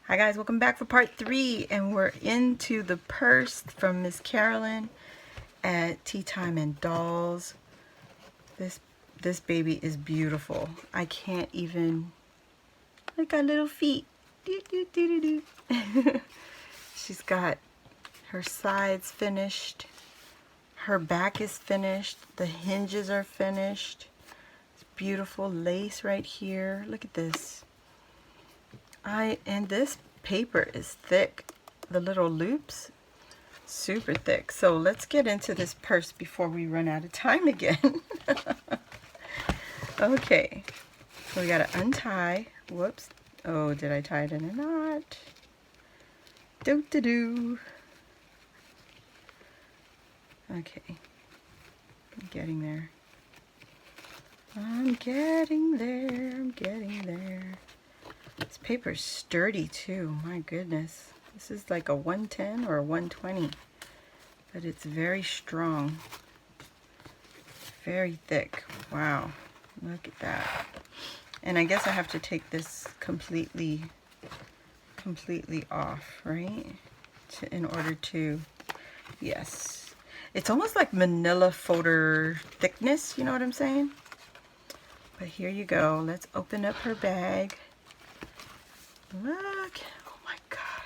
Hi guys, welcome back for part 3, and we're into the purse from Miss Carolyn at Tea Time and Dolls. This baby is beautiful. I can't even, look at little feet. Doo, doo, doo, doo, doo. She's got her sides finished. Her back is finished. The hinges are finished. It's beautiful lace right here. Look at this. And this paper is thick. The little loops, super thick. So let's get into this purse before we run out of time again. Okay, so we gotta untie. Whoops. Oh, did I tie it in a knot? Do. Okay, I'm getting there. I'm getting there. This paper's sturdy too, my goodness. This is like a 110 or a 120, but it's very strong. Very thick. Wow, look at that. And I guess I have to take this completely off, right? In order to, yes. It's almost like manila folder thickness, you know what I'm saying? But here you go. Let's open up her bag. Look, oh my God.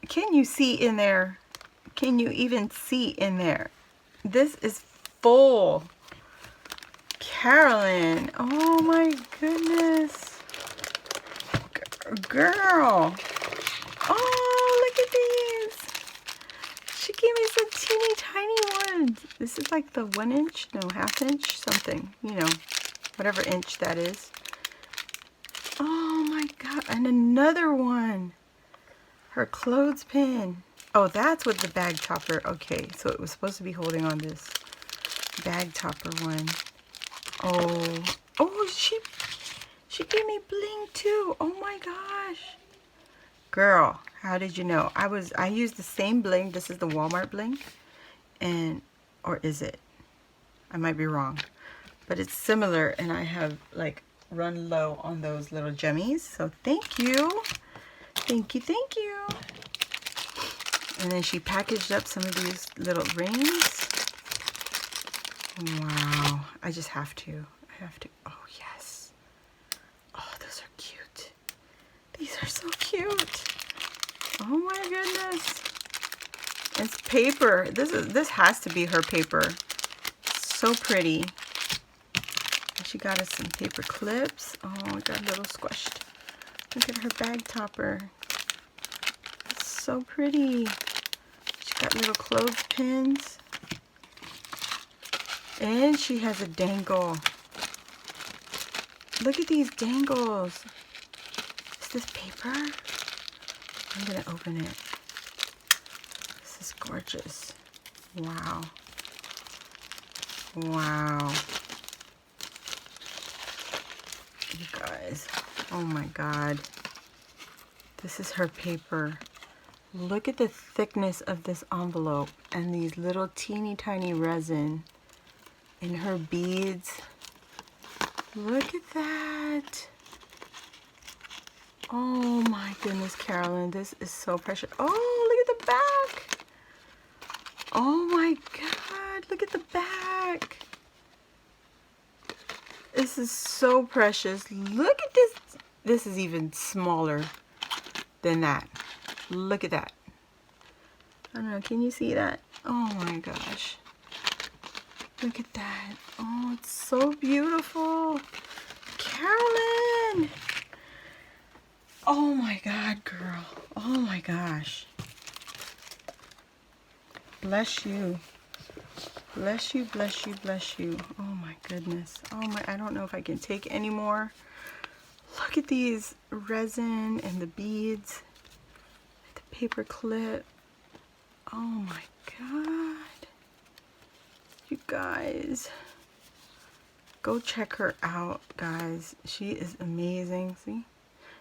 Can you see in there? Can you even see in there? This is full. Carolyn, oh my goodness. Girl. Oh, look at these. She gave me some teeny tiny ones. This is like the 1 inch, no, ½ inch, something, you know, whatever inch that is. Oh my God, and another one. Her clothespin. Oh, that's what the bag topper, okay, so it was supposed to be holding on this bag topper one. Oh, she gave me bling too. Oh my gosh. Girl, how did you know? I used the same bling. This is the Walmart bling. Or is it? I might be wrong. But it's similar, and I have like run low on those little gemmies. So thank you. Thank you. And then she packaged up some of these little rings. Wow. I just have to. Oh, yes. Oh, those are cute. These are so cute. Oh my goodness. It's paper. This has to be her paper. So pretty. And she got us some paper clips. Oh, it got a little squished. Look at her bag topper. It's so pretty. She got little clothespins. And she has a dangle. Look at these dangles. Is this paper? I'm gonna open it. This is gorgeous. Wow. Wow. You guys. Oh my God. This is her paper. Look at the thickness of this envelope and these little teeny tiny resin in her beads. Look at that. Oh my goodness, Carolyn, this is so precious. Oh, look at the back. Oh my God, look at the back. This is so precious. Look at this. This is even smaller than that. Look at that. I don't know, can you see that? Oh my gosh. Look at that. Oh, it's so beautiful. Carolyn. Oh my God, girl. Oh my gosh. Bless you. Bless you, bless you, bless you. Oh my goodness. Oh my, I don't know if I can take any more. Look at these resin and the beads. The paper clip. Oh my God. You guys. Go check her out, guys. She is amazing. See?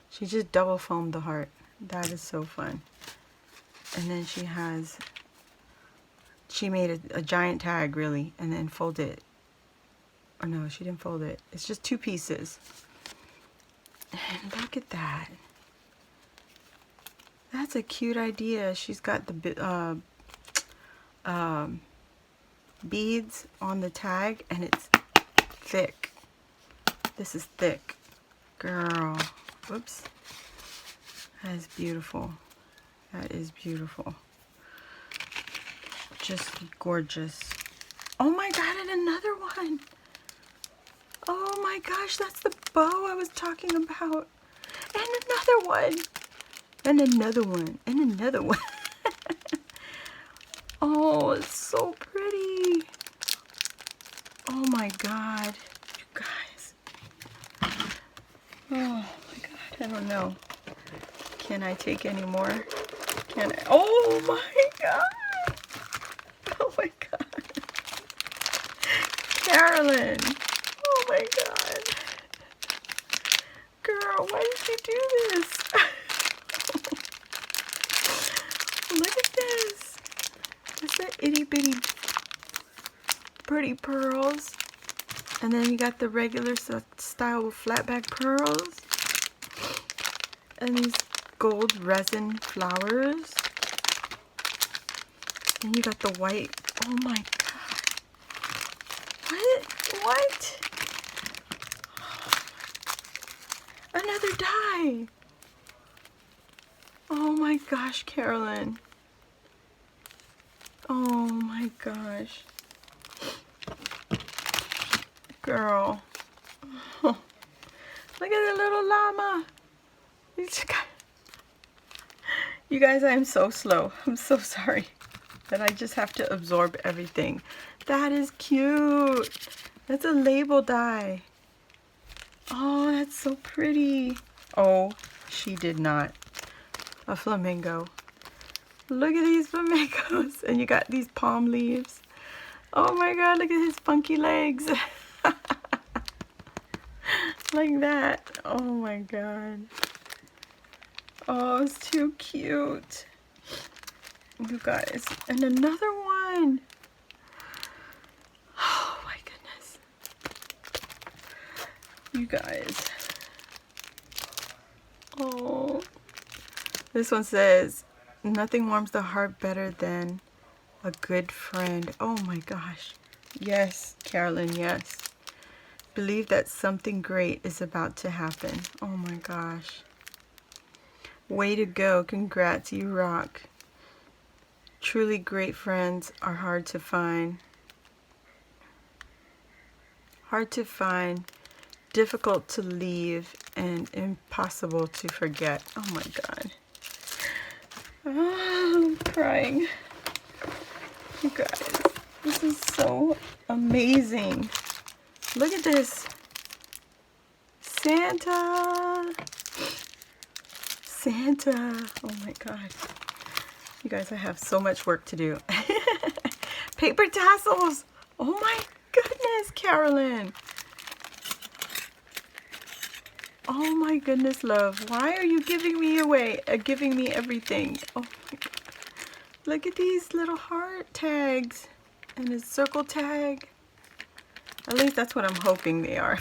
She just double foamed the heart. That is so fun. And then she made a giant tag, really, and then folded it. Oh no, she didn't fold it. It's just 2 pieces. And look at that. That's a cute idea. She's got the beads on the tag, and it's thick. This is thick. Girl. Whoops. That is beautiful. That is beautiful. Just gorgeous. Oh my god, and another one. Oh my gosh, that's the bow I was talking about. And another one. And another one. And another one. Oh, it's so pretty. Oh my god. You guys. Oh my god, I don't know. Can I take any more? Can I? Oh my god. Oh my god. Carolyn. Oh my god. Girl, why did you do this? Look at this. Just the itty bitty pretty pearls. And then you got the regular style flatback pearls. And these gold resin flowers. And you got the white. Oh my god. What? Another die. Oh my gosh, Carolyn. Oh my gosh. Girl. Oh. Look at the little llama. You guys, I'm so slow. I'm so sorry that I just have to absorb everything. That is cute. That's a label die. Oh, that's so pretty. Oh, she did not. A flamingo. Look at these flamingos. And you got these palm leaves. Oh my god, look at his funky legs. Like that. Oh my god. Oh, it's too cute. You guys. And another one. Oh my goodness. You guys. Oh. This one says, nothing warms the heart better than a good friend. Oh my gosh. Yes, Carolyn, yes. Believe that something great is about to happen. Oh my gosh. Way to go. Congrats, you rock. Truly great friends are hard to find. Hard to find, difficult to leave, and impossible to forget. Oh my god. Oh, I'm crying. You guys, this is so amazing. Look at this. Santa. Santa. Oh my god. You guys, I have so much work to do. Paper tassels. Oh my goodness, Carolyn. Oh my goodness, love. Why are you giving me away? Giving me everything. Oh my god. Look at these little heart tags. And a circle tag. At least that's what I'm hoping they are.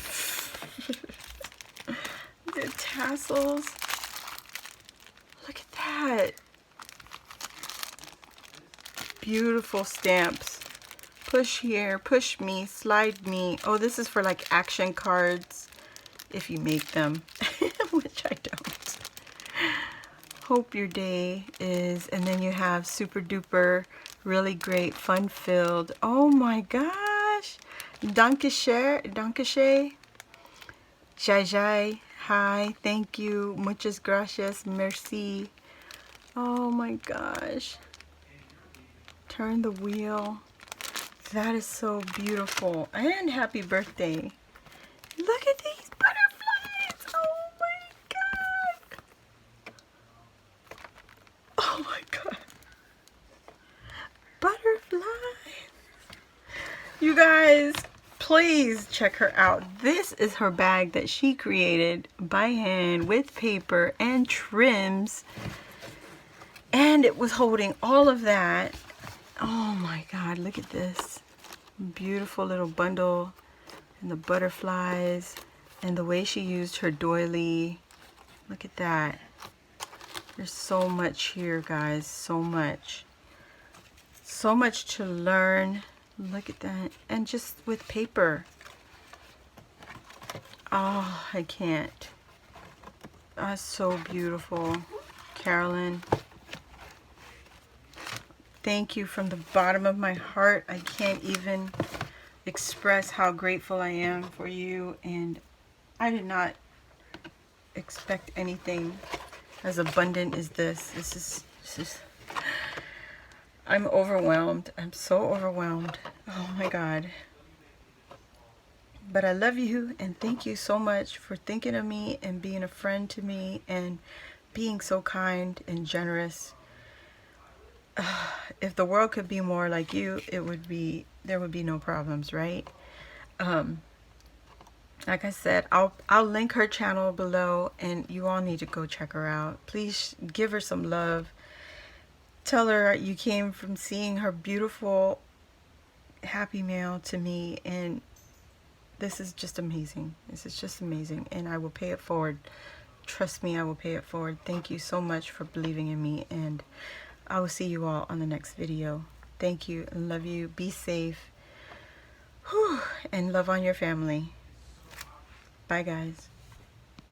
The tassels. Look at that. Beautiful stamps. Push here, push me, slide me. Oh, this is for like action cards if you make them, which I don't. Hope your day is, and then you have super duper, really great, fun filled. Oh my gosh. Danke Jai Jai. Hi, thank you. Muchas gracias. Merci. Oh my gosh. Turn the wheel. That is so beautiful. And happy birthday. Look at these butterflies. Oh my god. Oh my god. Butterflies. You guys, please check her out. This is her bag that she created by hand with paper and trims. And it was holding all of that. Oh my god, look at this. Beautiful little bundle. And the butterflies. And the way she used her doily. Look at that. There's so much here, guys. So much. So much to learn. Look at that. And just with paper. Oh, I can't. That's so beautiful. Carolyn, thank you from the bottom of my heart. I can't even express how grateful I am for you, and I did not expect anything as abundant as this. This is I'm overwhelmed. I'm so overwhelmed. Oh my God. But I love you, and thank you so much for thinking of me and being a friend to me and being so kind and generous. If the world could be more like you, there would be no problems, right? Like I said, I'll link her channel below, and you all need to go check her out. Please give her some love. Tell her you came from seeing her beautiful, happy mail to me, and this is just amazing. This is just amazing, and I will pay it forward. Trust me, I will pay it forward. Thank you so much for believing in me, and I will see you all on the next video. Thank you and love you. Be safe. Whew, and love on your family. Bye, guys.